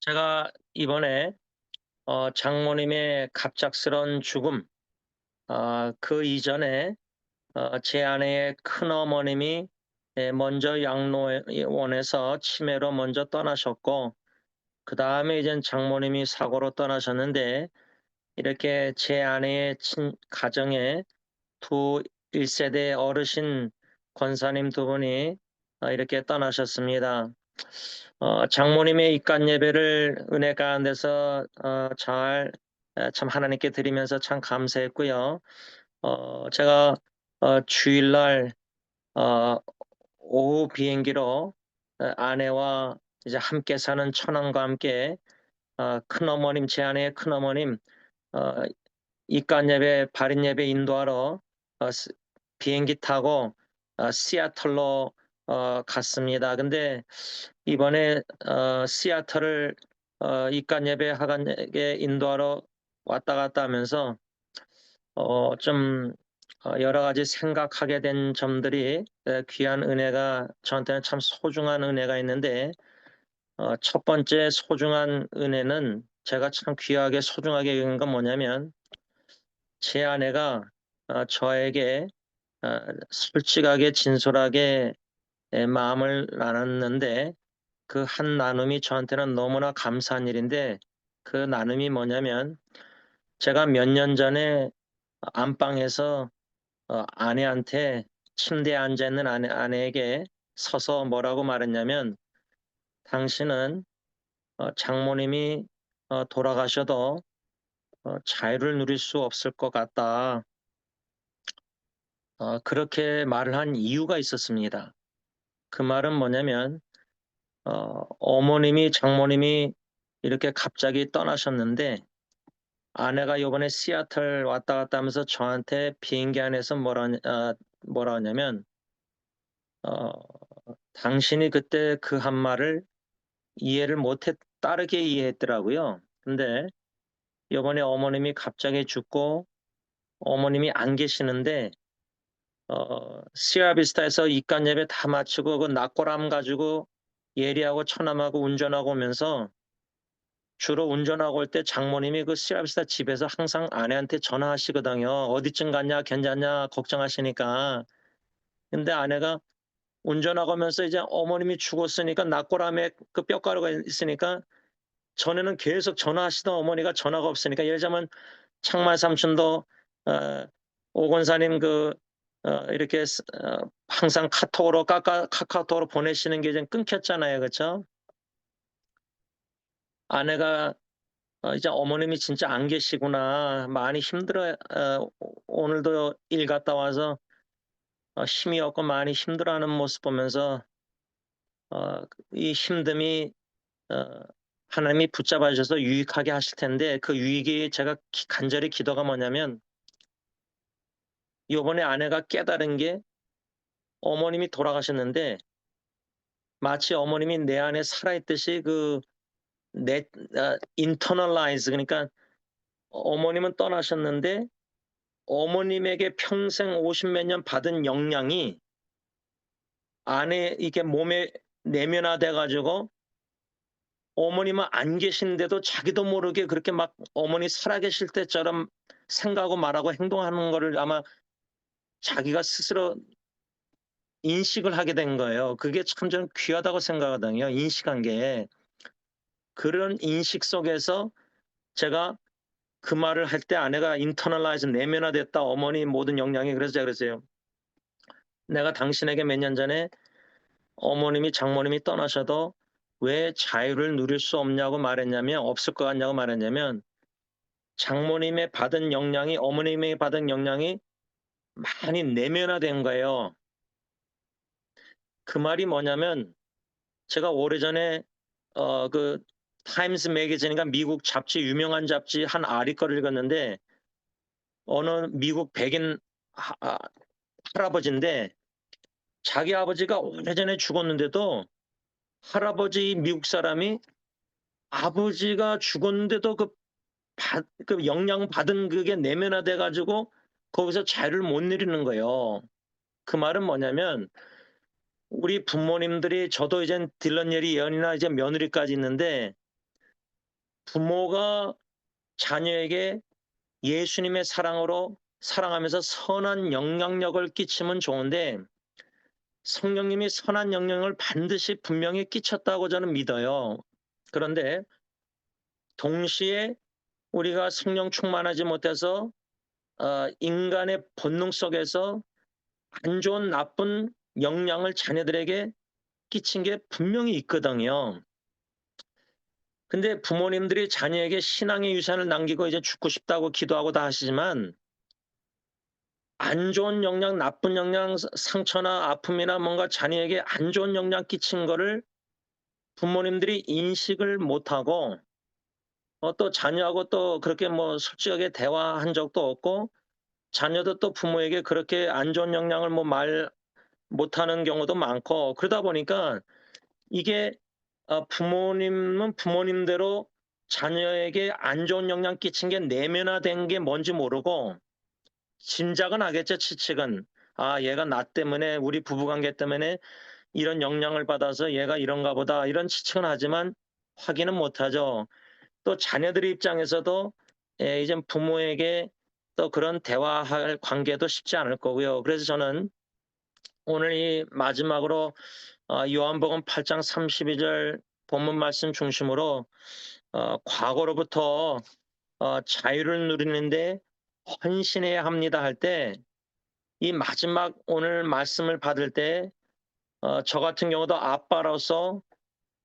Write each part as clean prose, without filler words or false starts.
제가 이번에 장모님의 갑작스런 죽음, 그 이전에 제 아내의 큰어머님이 먼저 양로원에서 치매로 먼저 떠나셨고, 그 다음에 이제 장모님이 사고로 떠나셨는데, 이렇게 제 아내의 가정에 두 1세대 어르신 권사님 두 분이 이렇게 떠나셨습니다. 장모님의 입간 예배를 은혜 가운데서 잘 참 하나님께 드리면서 참 감사했고요. 제가 주일날 어 오후 비행기로 아내와 이제 함께 사는 처남과 함께 큰어머님, 제 아내의 큰어머님 어 입간 예배, 발인 예배 인도하러 어 스 비행기 타고 시애틀로 갔습니다. 근데 이번에 시애틀을 입간 예배 하간에 인도하러 왔다 갔다 하면서 좀 여러 가지 생각하게 된 점들이 귀한 은혜가 저한테는 참 소중한 은혜가 있는데 첫 번째 소중한 은혜는 제가 참 귀하게 소중하게 여긴 건 뭐냐면 제 아내가 저에게 어 솔직하게 진솔하게 마음을 나눴는데 그 한 나눔이 저한테는 너무나 감사한 일인데 그 나눔이 뭐냐면 제가 몇 년 전에 안방에서 아내한테 침대에 앉아 있는 아내에게 서서 뭐라고 말했냐면 "당신은 장모님이 돌아가셔도 자유를 누릴 수 없을 것 같다." 그렇게 말을 한 이유가 있었습니다. 그 말은 뭐냐면 어머님이 장모님이 이렇게 갑자기 떠나셨는데 아내가 요번에 시애틀 왔다 갔다 하면서 저한테 비행기 안에서 뭐라 하냐면 어 당신이 그때 그 한 말을 이해를 못했 다르게 이해했더라고요. 근데 요번에 어머님이 갑자기 죽고 어머님이 안 계시는데 시아비스타에서 입간 예배 다 마치고 그 낙골함 가지고 예리하고 처남하고 운전하고 오면서 주로 운전하고 올 때 장모님이 그 시아비스타 집에서 항상 아내한테 전화하시거든요. "어디쯤 갔냐? 괜찮냐?" 걱정하시니까. 근데 아내가 운전하고 오면서 이제 어머님이 죽었으니까 낙골함에 그 뼈가루가 있으니까 전에는 계속 전화하시던 어머니가 전화가 없으니까 예를 들자면 창말 삼촌도 어 오 권사님 이렇게 항상 카톡으로 카카오톡으로 보내시는 게 좀 끊겼잖아요. 그쵸? 아내가 이제 '어머님이 진짜 안 계시구나. 많이 힘들어 오늘도 일 갔다 와서 힘이 없고 많이 힘들어하는 모습 보면서 이 힘듦이 어 하나님이 붙잡아 주셔서 유익하게 하실 텐데 그 유익이 제가 간절히 기도가 뭐냐면 요번에 아내가 깨달은 게 어머님이 돌아가셨는데 마치 어머님이 내 안에 살아 있듯이 내 internalize 그러니까 어머님은 떠나셨는데 어머님에게 평생 50몇 년 받은 영향이 안에 이게 몸에 내면화돼 가지고 어머님은 안 계신데도 자기도 모르게 그렇게 막 어머니 살아계실 때처럼 생각하고 말하고 행동하는 거를 아마 자기가 스스로 인식을 하게 된 거예요. 그게 참 저는 귀하다고 생각하거든요, 인식한 게. 그런 인식 속에서 제가 그 말을 할 때 아내가 internalize 내면화됐다, 어머니 모든 영향이. 그래서 제가 그랬어요. "내가 당신에게 몇 년 전에 어머님이 장모님이 떠나셔도 왜 자유를 누릴 수 없냐고 말했냐면 없을 것 같냐고 말했냐면 장모님의 받은 영향이 어머님이 받은 영향이 많이 내면화된 거예요." 그 말이 뭐냐면 제가 오래전에 그 타임스 매거진인가 미국 잡지 유명한 잡지 한 아리커를 읽었는데 어느 미국 백인 할아버지인데 자기 아버지가 오래전에 죽었는데도 할아버지 미국 사람이 아버지가 죽었는데도 그 영향받은 그게 내면화돼 가지고 거기서 자유를 못 누리는 거예요. 그 말은 뭐냐면 우리 부모님들이 저도 이젠 딜런예리 예언이나 이제 며느리까지 있는데 부모가 자녀에게 예수님의 사랑으로 사랑하면서 선한 영향력을 끼치면 좋은데 성령님이 선한 영향을 반드시 분명히 끼쳤다고 저는 믿어요. 그런데 동시에 우리가 성령 충만하지 못해서 인간의 본능 속에서 안 좋은 나쁜 영향을 자녀들에게 끼친 게 분명히 있거든요. 근데 부모님들이 자녀에게 신앙의 유산을 남기고 이제 죽고 싶다고 기도하고 다 하시지만 안 좋은 영향, 나쁜 영향, 상처나 아픔이나 뭔가 자녀에게 안 좋은 영향 끼친 거를 부모님들이 인식을 못하고 또 자녀하고 또 그렇게 뭐 솔직하게 대화한 적도 없고 자녀도 또 부모에게 그렇게 안 좋은 영향을 뭐 말 못하는 경우도 많고 그러다 보니까 이게 부모님은 부모님대로 자녀에게 안 좋은 영향 끼친 게 내면화된 게 뭔지 모르고 짐작은 하겠죠, 추측은. 아, 얘가 나 때문에 우리 부부관계 때문에 이런 영향을 받아서 얘가 이런가 보다 이런 추측은 하지만 확인은 못하죠. 또 자녀들의 입장에서도 이제 부모에게 또 그런 대화할 관계도 쉽지 않을 거고요. 그래서 저는 오늘 이 마지막으로 요한복음 8장 32절 본문 말씀 중심으로 과거로부터 자유를 누리는데 헌신해야 합니다 할 때 이 마지막 오늘 말씀을 받을 때 저 같은 경우도 아빠로서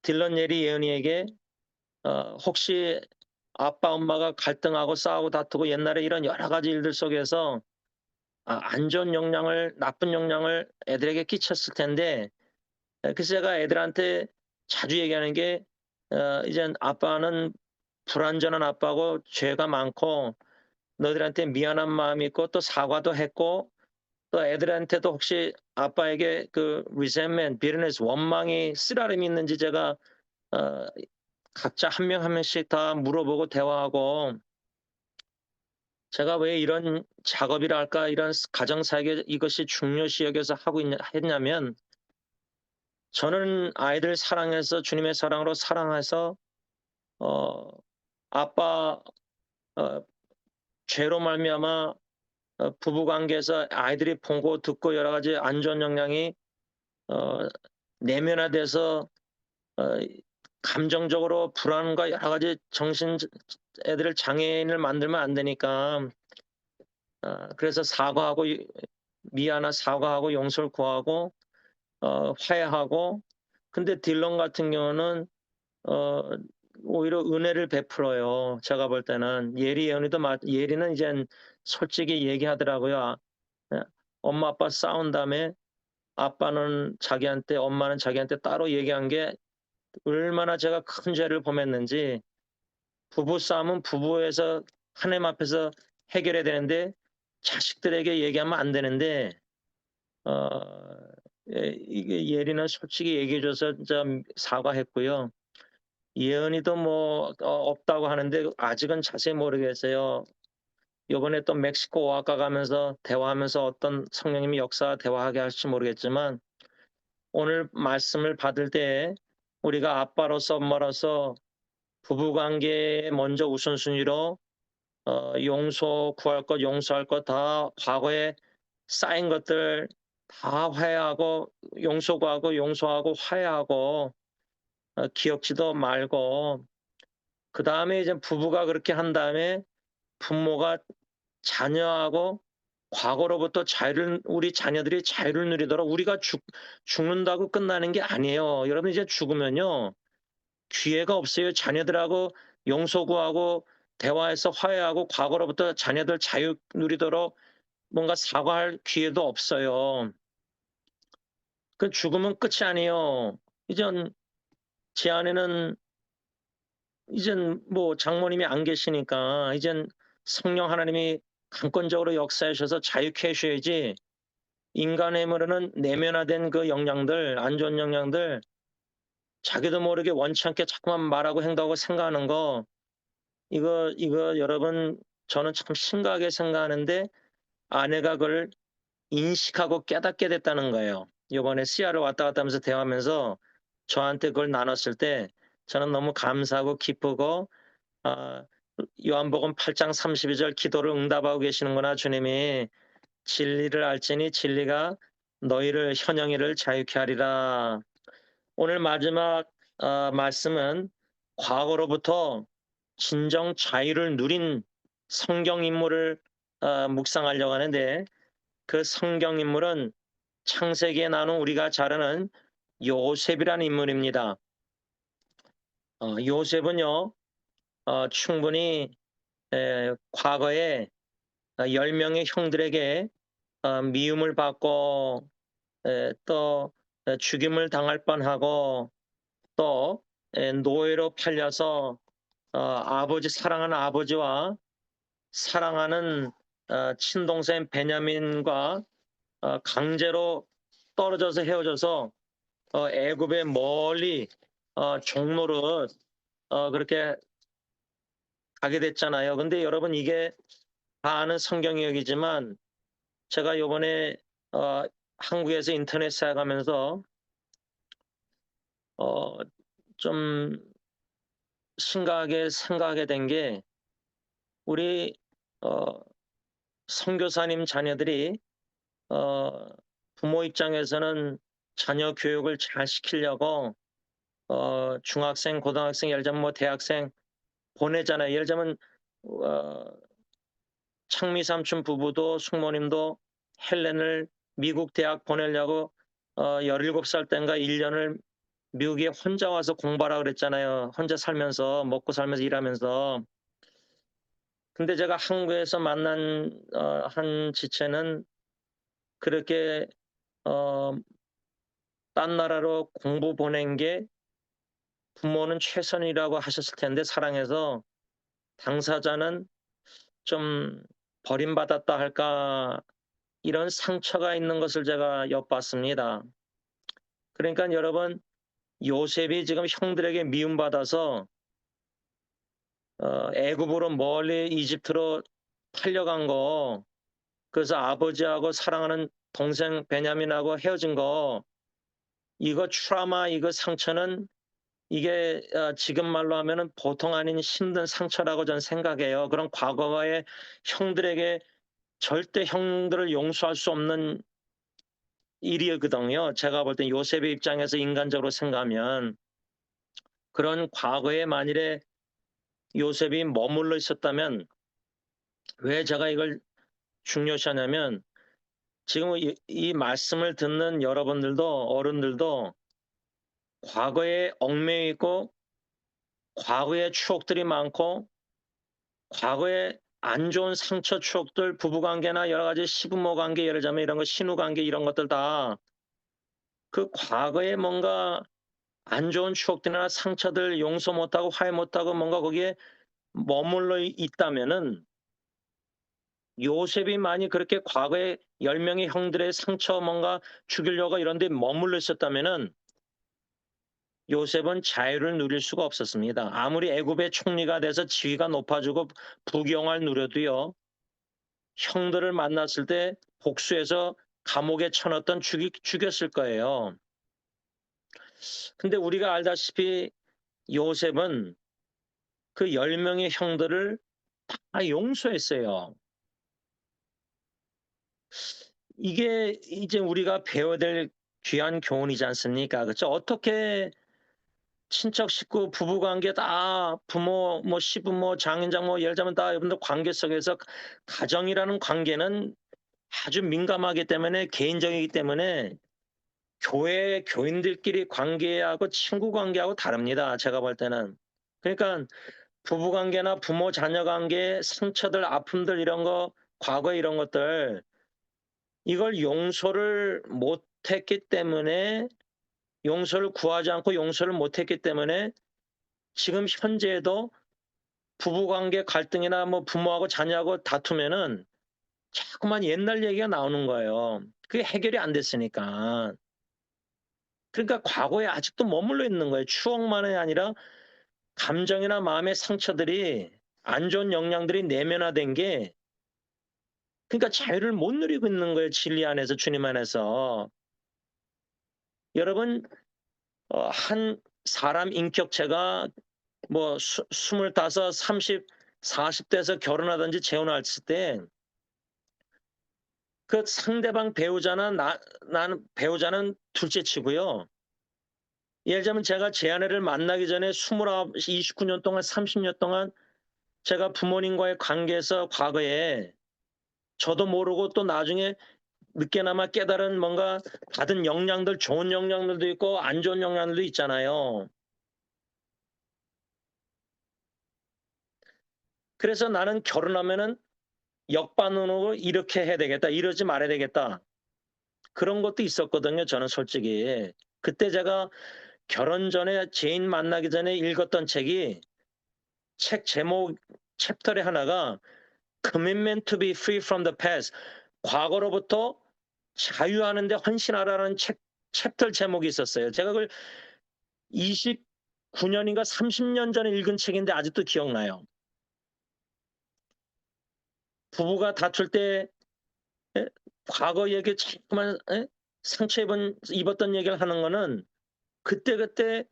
딜런 예리 예은이에게 혹시 아빠 엄마가 갈등하고 싸우고 다투고 옛날에 이런 여러 가지 일들 속에서 안 좋은 영향을 나쁜 영향을 애들에게 끼쳤을 텐데 그래서 제가 애들한테 자주 얘기하는 게 이젠 아빠는 불완전한 아빠고 죄가 많고 너희들한테 미안한 마음이 있고 또 사과도 했고 또 애들한테도 혹시 아빠에게 그 resentment, bitterness, 원망이 쓰라림이 있는지 제가 어, 각자 한 명 한 명씩 다 물어보고 대화하고 제가 왜 이런 작업이랄까 이런 가정사역에 이것이 중요시 여겨서 했냐면 저는 아이들 사랑해서 주님의 사랑으로 사랑해서 어, 아빠 어, 죄로 말미암아 부부 관계에서 아이들이 보고 듣고 여러 가지 안 좋은 영향이 어, 내면화돼서 어, 감정적으로 불안과 여러 가지 정신 애들을 장애인을 만들면 안 되니까 그래서 사과하고 사과하고 용서를 구하고 화해하고 근데 딜런 같은 경우는 어, 오히려 은혜를 베풀어요. 제가 볼 때는 예리 예언이도 예리는 이제 솔직히 얘기하더라고요. 예, 엄마 아빠 싸운 다음에 아빠는 자기한테 엄마는 자기한테 따로 얘기한 게 얼마나 제가 큰 죄를 범했는지 부부 싸움은 부부에서 하나님 앞에서 해결해야 되는데 자식들에게 얘기하면 안 되는데 어, 이게 예리는 솔직히 얘기해줘서 좀 사과했고요. 예언이도 뭐 없다고 하는데 아직은 자세히 모르겠어요. 이번에 또 멕시코 오아카 가면서 대화하면서 어떤 성령님이 역사 대화하게 할지 모르겠지만 오늘 말씀을 받을 때 우리가 아빠로서 엄마로서 부부관계에 먼저 우선순위로 용서 구할 것 용서할 것 다 과거에 쌓인 것들 다 화해하고 용서 구하고 용서하고 화해하고 기억지도 말고 그 다음에 이제 부부가 그렇게 한 다음에 부모가 자녀하고 과거로부터 우리 자녀들이 자유를 누리도록 우리가 죽는다고 끝나는 게 아니에요. 여러분 이제 죽으면요. 기회가 없어요. 자녀들하고 용서 구하고 대화해서 화해하고 과거로부터 자녀들 자유 누리도록 뭔가 사과할 기회도 없어요. 그 죽으면 끝이 아니에요. 이젠 제 안에는 이젠 뭐 장모님이 안 계시니까 이젠 성령 하나님이 강권적으로 역사하셔서 자유케 하셔야지 인간의 힘으로는 내면화된 그 영향들, 안 좋은 영향들 자기도 모르게 원치 않게 자꾸만 말하고 행동하고 생각하는 거 이거 여러분 저는 참 심각하게 생각하는데 아내가 그걸 인식하고 깨닫게 됐다는 거예요. 이번에 시야를 왔다 갔다 하면서 대화하면서 저한테 그걸 나눴을 때 저는 너무 감사하고 기쁘고 요한복음 8장 32절 기도를 응답하고 계시는구나. 주님이 진리를 알지니 진리가 너희를 현영이를 자유케 하리라. 오늘 마지막 말씀은 과거로부터 진정 자유를 누린 성경 인물을 묵상하려고 하는데, 그 성경 인물은 창세기에 나눈 우리가 잘 아는 요셉이라는 인물입니다. 요셉은요, 충분히 과거에 10명의 형들에게 미움을 받고 또 죽임을 당할 뻔하고, 또 노예로 팔려서 사랑하는 아버지와 사랑하는 친동생 베냐민과 강제로 떨어져서 헤어져서 애굽에 멀리 종로로 그렇게 가게 됐잖아요. 근데 여러분, 이게 다 아는 성경 이야기지만 제가 요번에 한국에서 인터넷 사역하면서 어, 좀 심각하게 생각하게 된 게, 우리 어, 선교사님 자녀들이 어, 부모 입장에서는 자녀 교육을 잘 시키려고 중학생, 고등학생, 예를 들면 뭐 대학생 보내잖아요. 예를 들면 어, 창미 삼촌 부부도 숙모님도 헬렌을 미국 대학 보내려고 17살 땐가 1년을 미국에 혼자 와서 공부하라 그랬잖아요. 혼자 살면서, 먹고 살면서, 일하면서. 근데 제가 한국에서 만난 한 지체는 그렇게 어, 딴 나라로 공부 보낸 게 부모는 최선이라고 하셨을 텐데, 사랑해서 당사자는 좀 버림받았다 할까, 이런 상처가 있는 것을 제가 엿봤습니다. 그러니까 여러분, 요셉이 지금 형들에게 미움받아서 애굽으로 멀리 이집트로 팔려간 거, 그래서 아버지하고 사랑하는 동생 베냐민하고 헤어진 거, 이거 트라우마, 이거 상처는 이게 지금 말로 하면은 보통 아닌 힘든 상처라고 저는 생각해요. 그런 과거의 형들에게 절대 형들을 용서할 수 없는 일이거든요. 제가 볼 땐 요셉의 입장에서 인간적으로 생각하면, 그런 과거에 만일에 요셉이 머물러 있었다면, 왜 제가 이걸 중요시하냐면, 지금 이 말씀을 듣는 여러분들도, 어른들도 과거에 얽매여 있고 과거의 추억들이 많고, 과거에 안 좋은 상처 추억들, 부부관계나 여러 가지 시부모 관계, 예를 들자면 이런 거, 신우관계, 이런 것들 다 그 과거에 뭔가 안 좋은 추억들이나 상처들 용서 못하고 화해 못하고 뭔가 거기에 머물러 있다면은, 요셉이 만약 그렇게 과거에 10명의 형들의 상처 뭔가 죽이려고 이런 데 머물러 있었다면은 요셉은 자유를 누릴 수가 없었습니다. 아무리 애굽의 총리가 돼서 지위가 높아지고 부경을 누려도요, 형들을 만났을 때 복수해서 감옥에 쳐넣었던 죽였을 거예요. 근데 우리가 알다시피 요셉은 그 10명의 형들을 다 용서했어요. 이게 이제 우리가 배워야 될 귀한 교훈이지 않습니까? 그렇죠? 어떻게 친척, 식구, 부부 관계 다, 부모, 뭐 시부모, 장인, 장모, 예를 들면 다 여러분들 관계 속에서, 가정이라는 관계는 아주 민감하기 때문에, 개인적이기 때문에 교회 교인들끼리 관계하고 친구 관계하고 다릅니다. 제가 볼 때는. 그러니까 부부 관계나 부모 자녀 관계 상처들, 아픔들, 이런 거, 과거 이런 것들, 이걸 용서를 못했기 때문에, 용서를 구하지 않고 용서를 못했기 때문에 지금 현재에도 부부관계 갈등이나 뭐 부모하고 자녀하고 다투면은 자꾸만 옛날 얘기가 나오는 거예요. 그게 해결이 안 됐으니까. 그러니까 과거에 아직도 머물러 있는 거예요. 추억만이 아니라 감정이나 마음의 상처들이, 안 좋은 영향들이 내면화된 게, 그러니까 자유를 못 누리고 있는 거예요. 진리 안에서, 주님 안에서. 여러분, 한 사람 인격체가 뭐 25, 30, 40대에서 결혼하든지 재혼했을 때 그 상대방 배우자나 나는 배우자는 둘째 치고요. 예를 들자면 제가 제 아내를 만나기 전에 29, 29년 동안 30년 동안 제가 부모님과의 관계에서 과거에 저도 모르고 또 나중에 늦게나마 깨달은 뭔가 받은 영향들, 좋은 영향들도 있고 안 좋은 영향들도 있잖아요. 그래서 나는 결혼하면은 역반응으로 이렇게 해야 되겠다, 이러지 말아야 되겠다. 그런 것도 있었거든요, 저는 솔직히. 그때 제가 결혼 전에 지인 만나기 전에 읽었던 책이 책 제목 챕터의 하나가 Commitment to be free from the past. 과거로부터 자유하는 데 헌신하라는 챕터 제목이 있었어요. 제가 그걸 29년인가 30년 전에 읽은 책인데 아직도 기억나요. 부부가 다툴 때 에? 과거 얘기 자꾸만 상처 입었던 얘기를 하는 거는 그때그때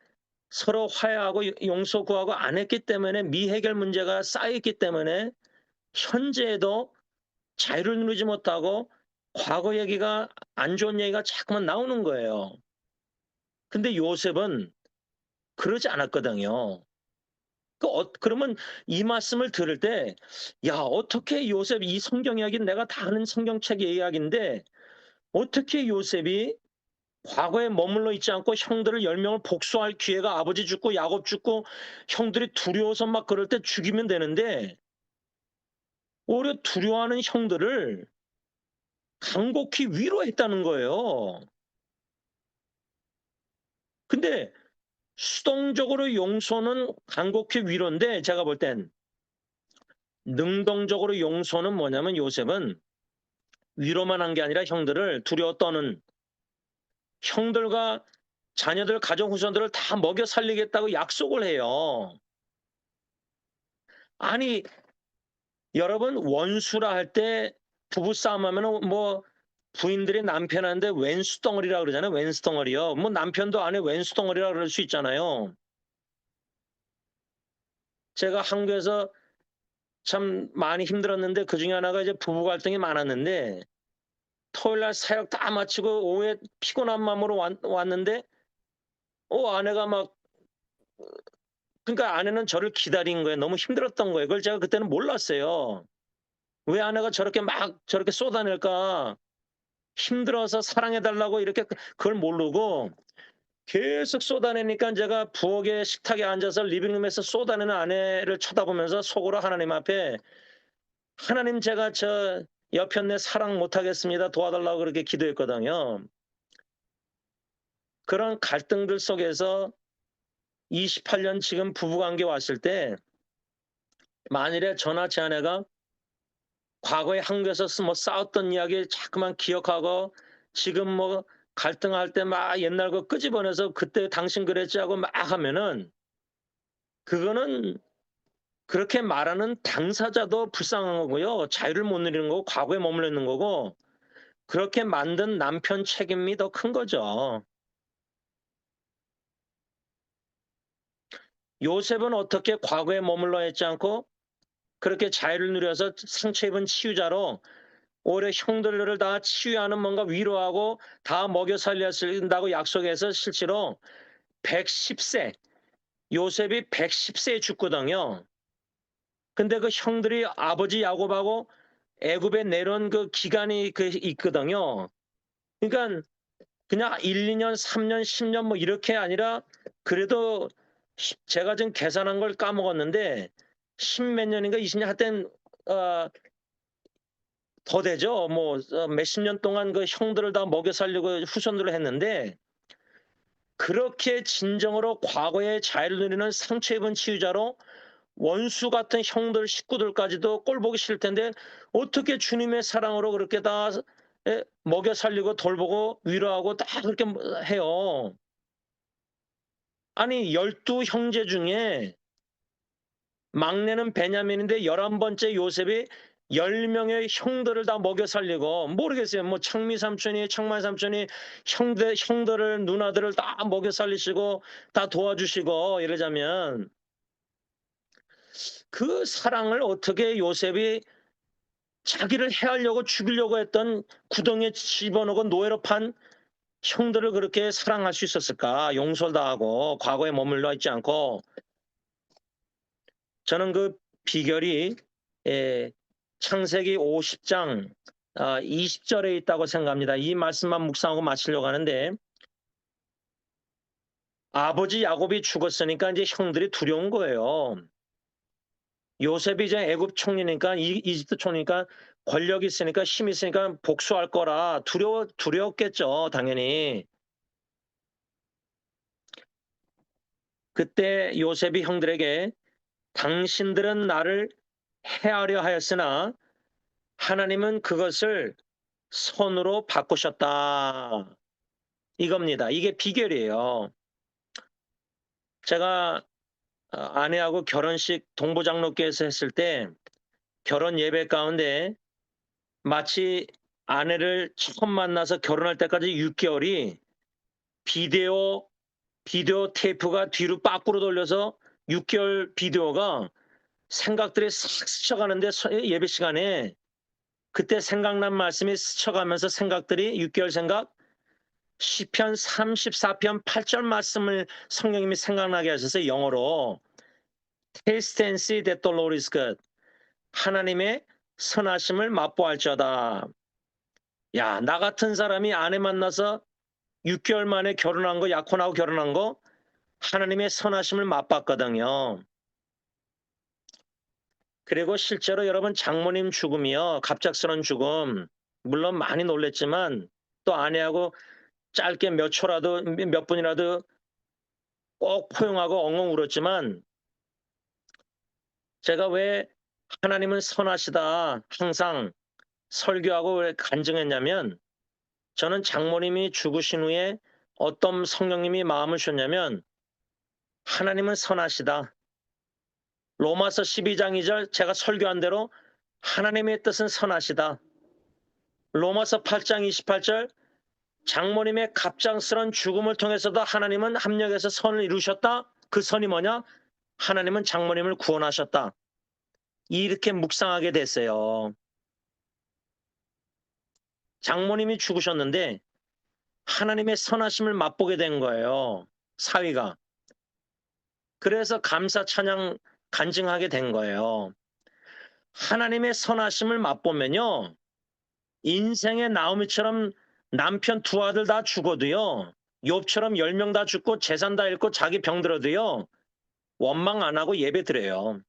서로 화해하고 용서 구하고 안 했기 때문에 미해결 문제가 쌓여있기 때문에 현재에도 자유를 누리지 못하고 과거 얘기가 안 좋은 얘기가 자꾸만 나오는 거예요. 근데 요셉은 그러지 않았거든요. 그러면 이 말씀을 들을 때, 야, 어떻게 요셉, 이 성경 이야기는 내가 다 아는 성경책의 이야기인데, 어떻게 요셉이 과거에 머물러 있지 않고 형들을 10명을 복수할 기회가 아버지 죽고 야곱 죽고 형들이 두려워서 막 그럴 때 죽이면 되는데, 오히려 두려워하는 형들을 간곡히 위로했다는 거예요. 근데 수동적으로 용서는 간곡히 위로인데 제가 볼 땐 능동적으로 용서는 뭐냐면 요셉은 위로만 한 게 아니라 형들을 두려워 떠는 형들과 자녀들 가정 후손들을 다 먹여 살리겠다고 약속을 해요. 아니 여러분 원수라 할 때 부부싸움 하면은 뭐 부인들이 남편한테 왼수덩어리라 그러잖아요. 왼수덩어리요. 뭐 남편도 아내 왼수덩어리라 그럴 수 있잖아요. 제가 한국에서 참 많이 힘들었는데 그중에 하나가 이제 부부 갈등이 많았는데 토요일 날 사역 다 마치고 오후에 피곤한 마음으로 왔는데 아내가 막 그러니까 아내는 저를 기다린 거예요. 너무 힘들었던 거예요. 그걸 제가 그때는 몰랐어요. 왜 아내가 저렇게 막 저렇게 쏟아낼까? 힘들어서 사랑해 달라고 이렇게 그걸 모르고 계속 쏟아내니까 제가 부엌에 식탁에 앉아서 리빙룸에서 쏟아내는 아내를 쳐다보면서 속으로 하나님 앞에 하나님 제가 저 여편네 사랑 못하겠습니다. 도와달라고 그렇게 기도했거든요. 그런 갈등들 속에서 28년 지금 부부관계 왔을 때 만일에 저나 제 아내가 과거에 한국에서 뭐 싸웠던 이야기 자꾸만 기억하고 지금 뭐 갈등할 때 막 옛날 거 끄집어내서 그때 당신 그랬지 하고 막 하면은 그거는 그렇게 말하는 당사자도 불쌍한 거고요. 자유를 못 누리는 거고 과거에 머물러 있는 거고 그렇게 만든 남편 책임이 더 큰 거죠. 요셉은 어떻게 과거에 머물러 있지 않고 그렇게 자유를 누려서 상처 입은 치유자로 오히려 형들을 다 치유하는 뭔가 위로하고 다 먹여 살려준다고 약속해서 실제로 110세, 요셉이 110세에 죽거든요. 근데 그 형들이 아버지 야곱하고 애굽에 내려온 그 기간이 있거든요. 그러니까 그냥 1, 2년, 3년, 10년 뭐 이렇게 아니라 그래도 제가 지금 계산한 걸 까먹었는데 10몇 년인가 20년 하여튼 더 되죠. 뭐 몇십 년 동안 그 형들을 다 먹여 살리고 후손들을 했는데 그렇게 진정으로 과거의 자유를 누리는 상처 입은 치유자로 원수 같은 형들 식구들까지도 꼴 보기 싫을 텐데 어떻게 주님의 사랑으로 그렇게 다 먹여 살리고 돌보고 위로하고 다 그렇게 해요. 아니 12형제 중에 막내는 베냐민인데 11번째 요셉이 10명의 형들을 다 먹여 살리고 모르겠어요. 뭐 창미 삼촌이 창만 삼촌이 형들을 누나들을 다 먹여 살리시고 다 도와주시고 이러자면 그 사랑을 어떻게 요셉이 자기를 해하려고 죽이려고 했던 구덩이에 집어넣고 노예로 판 형들을 그렇게 사랑할 수 있었을까? 용서를 다 하고 과거에 머물러 있지 않고. 저는 그 비결이 예, 창세기 50장 20절에 있다고 생각합니다. 이 말씀만 묵상하고 마치려고 하는데, 아버지 야곱이 죽었으니까 이제 형들이 두려운 거예요. 요셉이 이제 애굽 총리니까 이집트 총리니까 권력이 있으니까 힘이 있으니까 복수할 거라 두려웠겠죠, 당연히. 그때 요셉이 형들에게 당신들은 나를 해하려 하였으나 하나님은 그것을 선으로 바꾸셨다. 이겁니다. 이게 비결이에요. 제가 아내하고 결혼식 동부장로교에서 했을 때 결혼 예배 가운데 마치 아내를 처음 만나서 결혼할 때까지 6개월이 비디오 테이프가 뒤로 빠꾸로 돌려서 6개월 비디오가 생각들이 싹 스쳐가는데 예배 시간에 그때 생각난 말씀이 스쳐가면서 생각들이 6개월 생각 시편 34편 8절 말씀을 성령님이 생각나게 하셔서 영어로 Taste and see that the Lord is good. 하나님의 선하심을 맛보할지어다. 야, 나 같은 사람이 아내 만나서 6개월 만에 결혼한 거, 약혼하고 결혼한 거 하나님의 선하심을 맛봤거든요. 그리고 실제로 여러분 장모님 죽음이요. 갑작스러운 죽음. 물론 많이 놀랬지만 또 아내하고 짧게 몇 초라도 몇 분이라도 꼭 포용하고 엉엉 울었지만 제가 왜 하나님은 선하시다 항상 설교하고 왜 간증했냐면 저는 장모님이 죽으신 후에 어떤 성령님이 마음을 주셨냐면 하나님은 선하시다. 로마서 12장 2절 제가 설교한 대로 하나님의 뜻은 선하시다. 로마서 8장 28절 장모님의 갑작스런 죽음을 통해서도 하나님은 합력해서 선을 이루셨다. 그 선이 뭐냐? 하나님은 장모님을 구원하셨다. 이렇게 묵상하게 됐어요. 장모님이 죽으셨는데 하나님의 선하심을 맛보게 된 거예요. 사위가. 그래서 감사 찬양 간증하게 된 거예요. 하나님의 선하심을 맛보면요. 인생의 나오미처럼 남편 두 아들 다 죽어도요. 욥처럼 10명 다 죽고 재산 다 잃고 자기 병들어도요. 원망 안 하고 예배 드려요.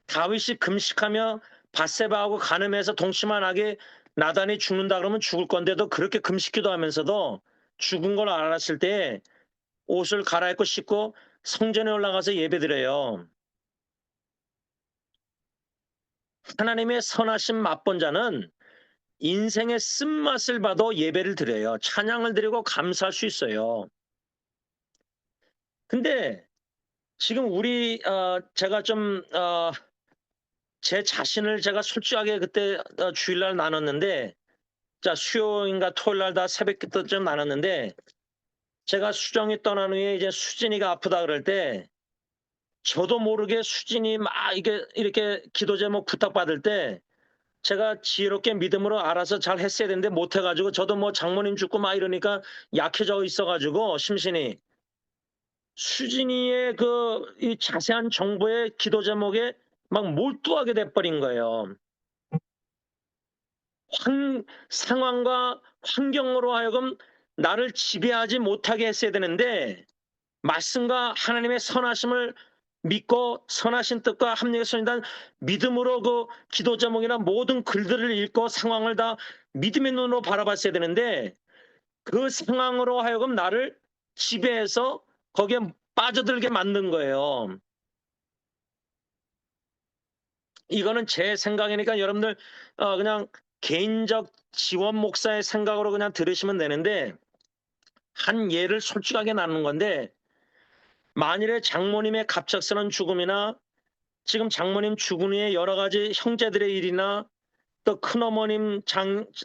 다윗이 금식하며 밧세바하고 간음해서 동침만 하게 나단이 죽는다 그러면 죽을 건데도 그렇게 금식기도 하면서도 죽은 걸 알았을 때 옷을 갈아입고 씻고 성전에 올라가서 예배드려요. 하나님의 선하심 맛본 자는 인생의 쓴맛을 봐도 예배를 드려요. 찬양을 드리고 감사할 수 있어요. 근데 지금 제가 좀 제 자신을 제가 솔직하게 그때 주일날 나눴는데 자 수요일인가 토요일날 다 새벽 때쯤 나눴는데 제가 수정이 떠난 후에 이제 수진이가 아프다 그럴 때 저도 모르게 수진이 막 이렇게 기도 제목 부탁받을 때 제가 지혜롭게 믿음으로 알아서 잘 했어야 되는데 못해가지고 저도 뭐 장모님 죽고 막 이러니까 약해져 있어가지고 심신이 수진이의 이 자세한 정보의 기도 제목에 막 몰두하게 돼버린 거예요. 상황과 환경으로 하여금 나를 지배하지 못하게 했어야 되는데 말씀과 하나님의 선하심을 믿고 선하신 뜻과 합력의 선이란 믿음으로 그 기도 제목이나 모든 글들을 읽고 상황을 다 믿음의 눈으로 바라봤어야 되는데 그 상황으로 하여금 나를 지배해서 거기에 빠져들게 만든 거예요. 이거는 제 생각이니까 여러분들 그냥 개인적 지원 목사의 생각으로 그냥 들으시면 되는데 한 예를 솔직하게 나누는 건데 만일에 장모님의 갑작스러운 죽음이나 지금 장모님 죽은 후에 여러 가지 형제들의 일이나 또 큰어머님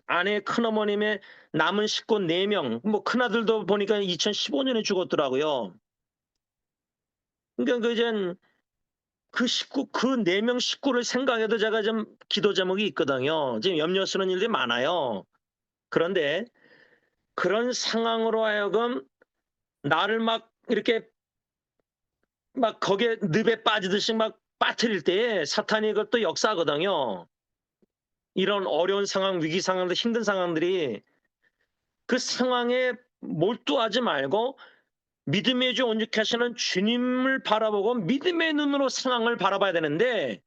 아내 큰어머님의 남은 식구 4명 뭐 큰아들도 보니까 2015년에 죽었더라고요. 그러니까 그 식구, 그 4명 식구를 생각해도 제가 좀 기도 제목이 있거든요. 지금 염려스러운 일들이 많아요. 그런데 그런 상황으로 하여금 나를 막 이렇게 막 거기에 늪에 빠지듯이 막 빠뜨릴 때에 사탄이 그것도 역사하거든요. 이런 어려운 상황, 위기 상황들, 힘든 상황들이 그 상황에 몰두하지 말고 믿음의 주 온전케 하시는 주님을 바라보고 믿음의 눈으로 상황을 바라봐야 되는데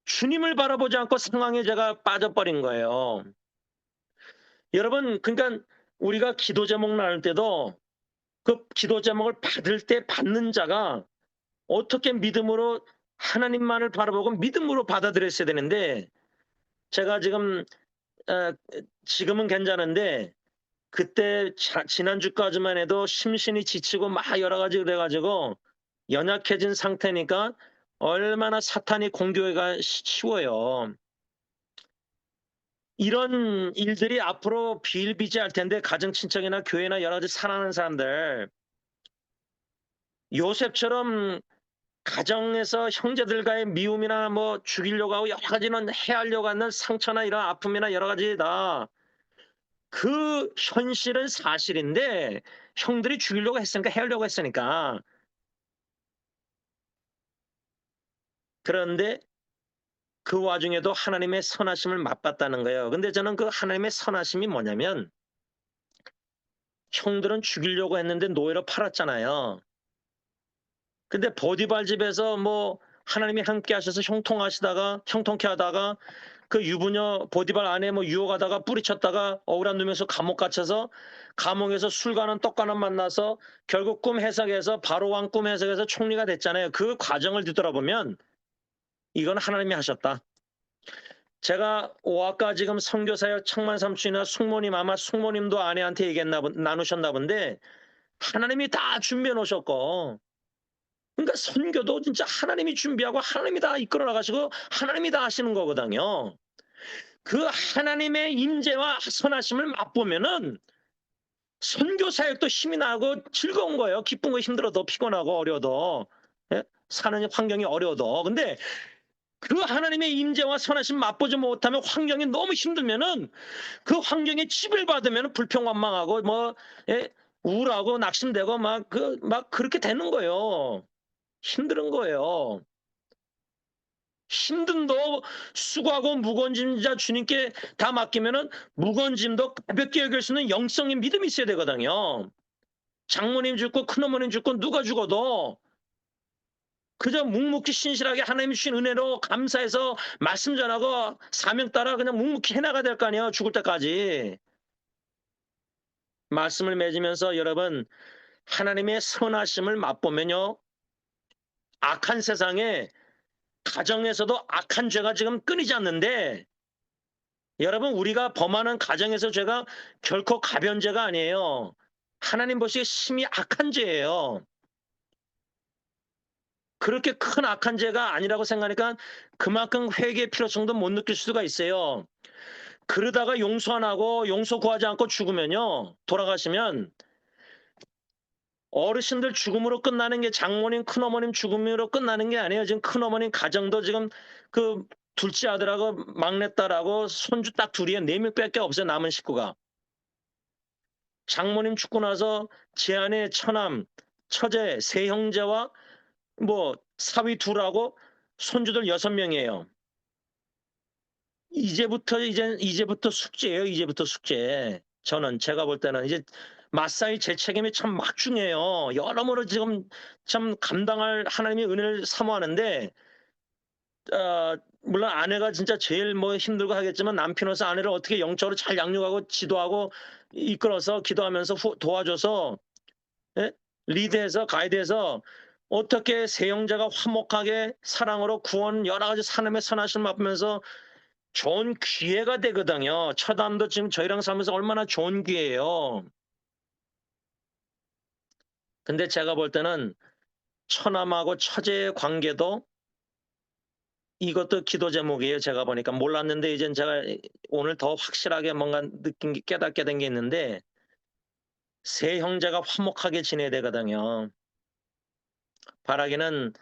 주님을 바라보지 않고 상황에 제가 빠져버린 거예요. 여러분, 그러니까 우리가 기도 제목 나눌 때도 그 기도 제목을 받을 때 받는 자가 어떻게 믿음으로 하나님만을 바라보고 믿음으로 받아들였어야 되는데 제가 지금 어, 지금은 괜찮은데 그때 지난주까지만 해도 심신이 지치고 막 여러 가지 그래가지고 연약해진 상태니까 얼마나 사탄이 공격하기가 쉬워요. 이런 일들이 앞으로 비일비재할 텐데 가정 친척이나 교회나 여러 가지 사랑하는 사람들 요셉처럼 가정에서 형제들과의 미움이나 뭐 죽이려고 하고 여러 가지는 해하려고 하는 상처나 이런 아픔이나 여러 가지 다 그 현실은 사실인데 형들이 죽이려고 했으니까 해하려고 했으니까 그런데 그 와중에도 하나님의 선하심을 맛봤다는 거예요. 근데 저는 그 하나님의 선하심이 뭐냐면 형들은 죽이려고 했는데 노예로 팔았잖아요. 근데 보디발 집에서 뭐 하나님이 함께 하셔서 형통케 하다가 그 유부녀 보디발 안에 뭐 유혹하다가 뿌리쳤다가 억울한 놈에서 감옥 갇혀서 감옥에서 술과는 떡과는 만나서 결국 꿈 해석해서 바로왕 꿈 해석해서 총리가 됐잖아요. 그 과정을 뒤돌아보면 이건 하나님이 하셨다. 제가 아까 지금 선교사역 청만삼촌이나 숙모님 아마 숙모님도 아내한테 나누셨나 본데 하나님이 다 준비해 놓으셨고 그러니까 선교도 진짜 하나님이 준비하고 하나님이 다 이끌어 나가시고 하나님이 다 하시는 거거든요. 그 하나님의 임재와 선하심을 맛보면은 선교 사역도 힘이 나고 즐거운 거예요. 기쁜 거 힘들어도 피곤하고 어려워도 예? 사는 환경이 어려워도 근데 그 하나님의 임재와 선하심 맛보지 못하면 환경이 너무 힘들면은 그 환경에 치를 받으면 불평wan망하고 뭐 예? 우울하고 낙심되고 막 그렇게 되는 거예요. 힘든 거예요. 힘든도 수고하고 무거운 짐자 주님께 다 맡기면은 무거운 짐도 가볍게 여길 수 있는 영성의 믿음이 있어야 되거든요. 장모님 죽고 큰어머님 죽고 누가 죽어도 그저 묵묵히 신실하게 하나님 주신 은혜로 감사해서 말씀 전하고 사명 따라 그냥 묵묵히 해나가야 될 거 아니에요. 죽을 때까지. 말씀을 맺으면서 여러분 하나님의 선하심을 맛보면요. 악한 세상에 가정에서도 악한 죄가 지금 끊이지 않는데 여러분 우리가 범하는 가정에서 죄가 결코 가벼운 죄가 아니에요. 하나님 보시기에 심히 악한 죄예요. 그렇게 큰 악한 죄가 아니라고 생각하니까 그만큼 회개의 필요성도 못 느낄 수가 있어요. 그러다가 용서 안 하고 용서 구하지 않고 죽으면요. 돌아가시면 어르신들 죽음으로 끝나는 게 장모님, 큰어머님 죽음으로 끝나는 게 아니에요. 지금 큰어머님 가정도 지금 그 둘째 아들하고 막내딸하고 손주 딱 둘이에 4명밖에 없어요. 남은 식구가. 장모님 죽고 나서 제 아내 처남, 처제, 세 형제와 뭐 사위 둘하고 손주들 6명이에요. 이제부터 숙제예요. 이제부터 숙제. 저는 제가 볼 때는 이제 마사이 제 책임이 참 막중해요. 여러모로 지금 참 감당할 하나님의 은혜를 사모하는데 물론 아내가 진짜 제일 뭐 힘들고 하겠지만 남편으로서 아내를 어떻게 영적으로 잘 양육하고 지도하고 이끌어서 기도하면서 도와줘서 예? 리드해서 가이드해서 어떻게 세 형제가 화목하게 사랑으로 구원 여러 가지 하나님의 선하심을 맛보면서 좋은 기회가 되거든요. 처담도 지금 저희랑 살면서 얼마나 좋은 기회예요. 근데 제가 볼 때는 처남하고 처제의 관계도 이것도 기도 제목이에요. 제가 보니까 몰랐는데 이젠 제가 오늘 더 확실하게 뭔가 깨닫게 된 게 있는데 세 형제가 화목하게 지내야 되거든요. 바라기는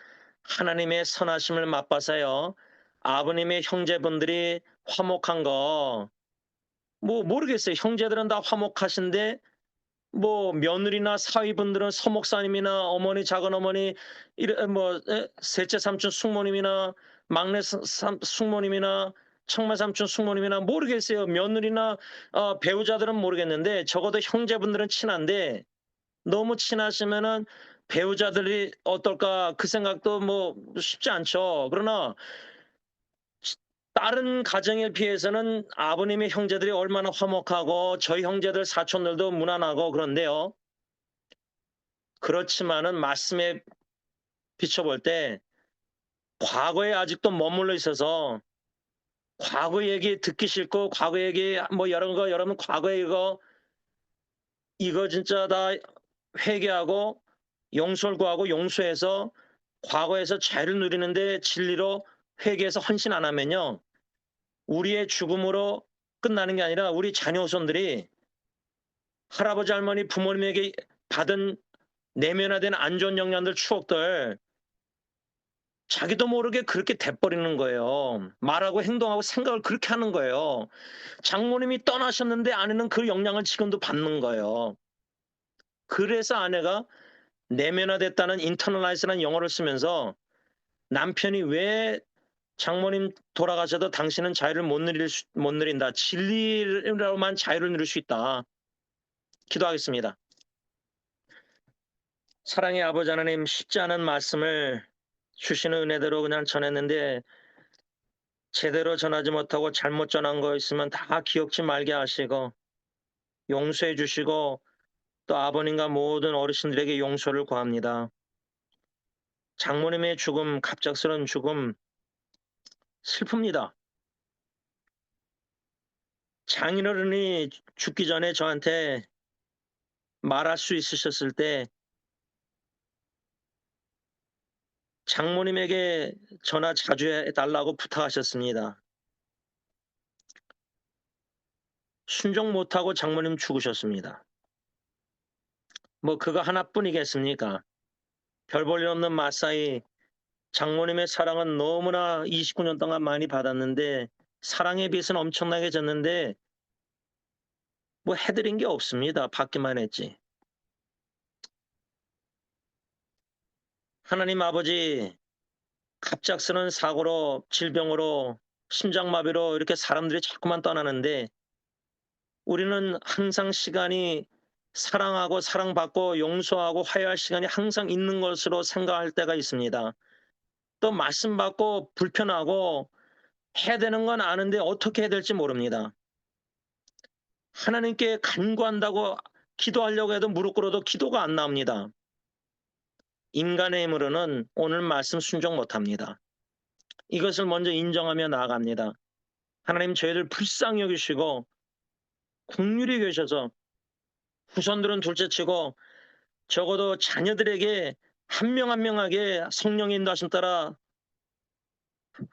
하나님의 선하심을 맛봐서요. 아버님의 형제분들이 화목한 거 뭐 모르겠어요. 형제들은 다 화목하신데 뭐 며느리나 사위분들은 서목사님이나 어머니, 작은어머니, 셋째 삼촌 숙모님이나 막내 숙모님이나 청마 삼촌 숙모님이나 모르겠어요. 며느리나 배우자들은 모르겠는데 적어도 형제분들은 친한데 너무 친하시면은 배우자들이 어떨까 그 생각도 뭐 쉽지 않죠. 그러나 다른 가정에 비해서는 아버님의 형제들이 얼마나 화목하고 저희 형제들 사촌들도 무난하고 그런데요. 그렇지만은 말씀에 비춰볼 때 과거에 아직도 머물러 있어서 과거 얘기 듣기 싫고 과거 얘기 뭐 이런 거 여러분 과거에 이거 진짜 다 회개하고 용서를 구하고 용서해서 과거에서 자유를 누리는데 진리로 회개해서 헌신 안 하면요. 우리의 죽음으로 끝나는 게 아니라 우리 자녀손들이 할아버지 할머니 부모님에게 받은 내면화된 안 좋은 영향들 추억들 자기도 모르게 그렇게 돼버리는 거예요. 말하고 행동하고 생각을 그렇게 하는 거예요. 장모님이 떠나셨는데 아내는 그 영향을 지금도 받는 거예요. 그래서 아내가 내면화됐다는 internalize라는 용어를 쓰면서 남편이 왜 장모님 돌아가셔도 당신은 자유를 못 누린다. 진리로만 자유를 누릴 수 있다. 기도하겠습니다. 사랑의 아버지 하나님 쉽지 않은 말씀을 주시는 은혜대로 그냥 전했는데 제대로 전하지 못하고 잘못 전한 거 있으면 다 기억지 말게 하시고 용서해 주시고 또 아버님과 모든 어르신들에게 용서를 구합니다. 장모님의 죽음, 갑작스러운 죽음 슬픕니다. 장인어른이 죽기 전에 저한테 말할 수 있으셨을 때 장모님에게 전화 자주 해달라고 부탁하셨습니다. 순종 못하고 장모님 죽으셨습니다. 뭐 그거 하나뿐이겠습니까? 별 볼 일 없는 마사이 장모님의 사랑은 너무나 29년 동안 많이 받았는데 사랑의 빚은 엄청나게 졌는데 뭐 해드린 게 없습니다. 받기만 했지. 하나님 아버지 갑작스러운 사고로 질병으로 심장마비로 이렇게 사람들이 자꾸만 떠나는데 우리는 항상 시간이 사랑하고 사랑받고 용서하고 화해할 시간이 항상 있는 것으로 생각할 때가 있습니다. 또 말씀 받고 불편하고 해야 되는 건 아는데 어떻게 해야 될지 모릅니다. 하나님께 간구한다고 기도하려고 해도 무릎 꿇어도 기도가 안 나옵니다. 인간의 힘으로는 오늘 말씀 순종 못합니다. 이것을 먼저 인정하며 나아갑니다. 하나님 저희를 불쌍히 여기시고 긍휼히 계셔서 후손들은 둘째치고 적어도 자녀들에게 한 명 한 명에게 성령의 인도하심 따라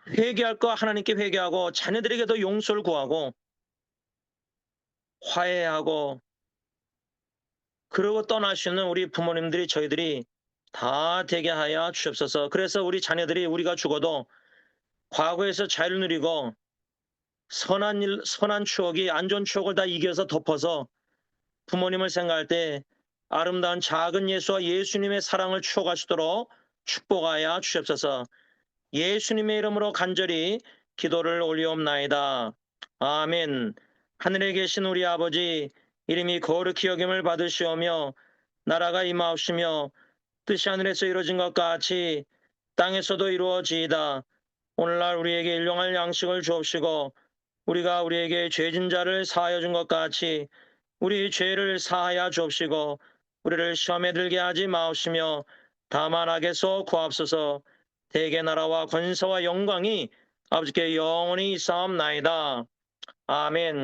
회개할 거 하나님께 회개하고 자녀들에게도 용서를 구하고 화해하고 그러고 떠나시는 우리 부모님들이 저희들이 다 되게 하여 주옵소서. 그래서 우리 자녀들이 우리가 죽어도 과거에서 자유를 누리고 선한 추억이 안 좋은 추억을 다 이겨서 덮어서 부모님을 생각할 때 아름다운 작은 예수와 예수님의 사랑을 추억하시도록 축복하여 주옵소서. 예수님의 이름으로 간절히 기도를 올리옵나이다. 아멘. 하늘에 계신 우리 아버지 이름이 거룩히 여김을 받으시오며 나라가 임하옵시며 뜻이 하늘에서 이루어진 것 같이 땅에서도 이루어지이다. 오늘날 우리에게 일용할 양식을 주옵시고 우리가 우리에게 죄진 자를 사하여 준 것 같이 우리 죄를 사하여 주옵시고 우리를 시험에 들게 하지 마옵시며 다만 악에서 구하옵소서. 대개 나라와 권세와 영광이 아버지께 영원히 있사옵나이다. 아멘.